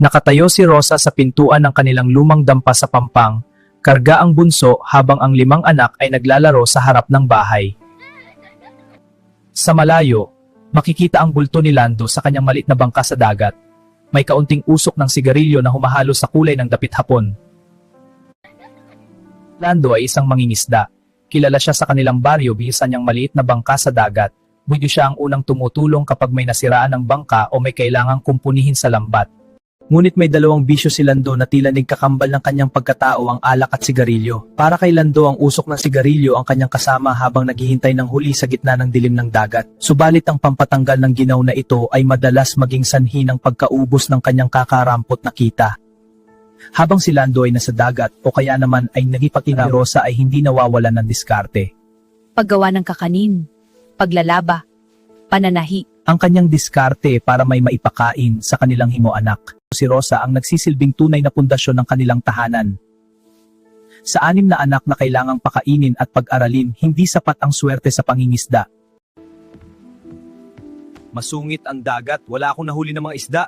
Nakatayo si Rosa sa pintuan ng kanilang lumang dampa sa Pampang, karga ang bunso habang ang 5 anak ay naglalaro sa harap ng bahay. Sa malayo, makikita ang bulto ni Lando sa kanyang maliit na bangka sa dagat. May kaunting usok ng sigarilyo na humahalo sa kulay ng dapit hapon. Lando ay isang mangingisda. Kilala siya sa kanilang baryo bihisan niyang maliit na bangka sa dagat. Budyo siya ang unang tumutulong kapag may nasiraan ng bangka o may kailangang kumpunihin sa lambat. Ngunit may 2 bisyo si Lando na tila nagkakambal ng kanyang pagkatao, ang alak at sigarilyo. Para kay Lando, ang usok ng sigarilyo ang kanyang kasama habang naghihintay ng huli sa gitna ng dilim ng dagat. Subalit ang pampatanggal ng ginaw na ito ay madalas maging sanhi ng pagkaubos ng kanyang kakarampot na kita. Habang si Lando ay nasa dagat o kaya naman ay nagipakita, Rosa ay hindi nawawalan ng diskarte. Paggawa ng kakanin, paglalaba, pananahi. Ang kanyang diskarte para may maipakain sa kanilang himo anak. Si Rosa ang nagsisilbing tunay na pundasyon ng kanilang tahanan. Sa 6 na anak na kailangang pakainin at pag-aralin, hindi sapat ang swerte sa pangingisda. Masungit ang dagat, wala akong nahuli ng mga isda.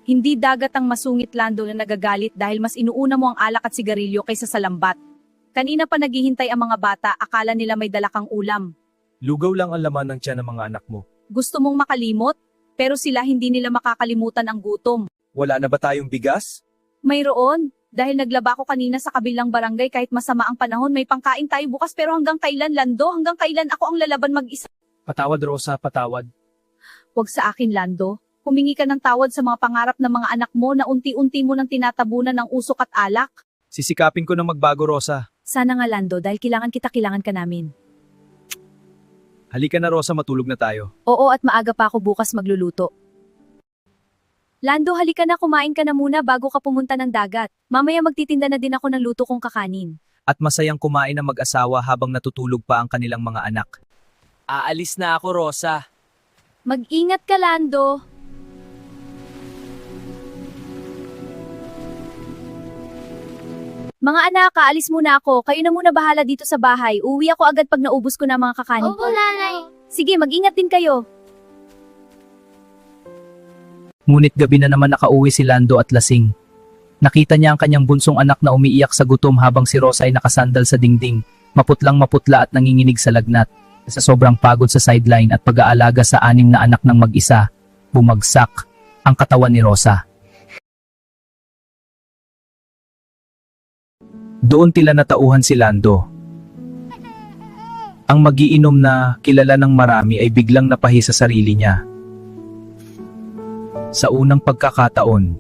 Hindi dagat ang masungit, Lando, na nagagalit dahil mas inuuna mo ang alak at sigarilyo kaysa sa lambat. Kanina pa naghihintay ang mga bata, akala nila may dala kang ulam. Lugaw lang ang laman ng tiyan ng mga anak mo. Gusto mong makalimot? Pero sila hindi nila makakalimutan ang gutom. Wala na ba tayong bigas? Mayroon. Dahil naglaba ko kanina sa kabilang barangay kahit masama ang panahon, may pangkain tayo bukas, pero hanggang kailan, Lando? Hanggang kailan ako ang lalaban mag-isa? Patawad, Rosa, patawad. Huwag sa akin, Lando. Humingi ka ng tawad sa mga pangarap ng mga anak mo na unti-unti mo nang tinatabunan ng usok at alak. Sisikapin ko na magbago, Rosa. Sana nga, Lando, dahil kailangan ka namin. Halika na, Rosa, matulog na tayo. Oo, at maaga pa ako bukas magluluto. Lando, halika na, kumain ka na muna bago ka pumunta ng dagat. Mamaya magtitinda na din ako ng luto kong kakanin. At masayang kumain ng mag-asawa habang natutulog pa ang kanilang mga anak. Aalis na ako, Rosa. Mag-ingat ka, Lando. Mga anak, aalis muna ako. Kayo na muna bahala dito sa bahay. Uuwi ako agad pag naubos ko na mga kakanin. Opo, nanay. Sige, mag-ingat din kayo. Ngunit gabi na naman nakauwi si Lando at lasing. Nakita niya ang kanyang bunsong anak na umiiyak sa gutom habang si Rosa ay nakasandal sa dingding, maputlang maputla at nanginginig sa lagnat. Sa sobrang pagod sa sideline at pag-aalaga sa 6 na anak ng mag-isa, bumagsak ang katawan ni Rosa. Doon tila natauhan si Lando. Ang magiinom na kilala ng marami ay biglang napahi sa sarili niya. Sa unang pagkakataon,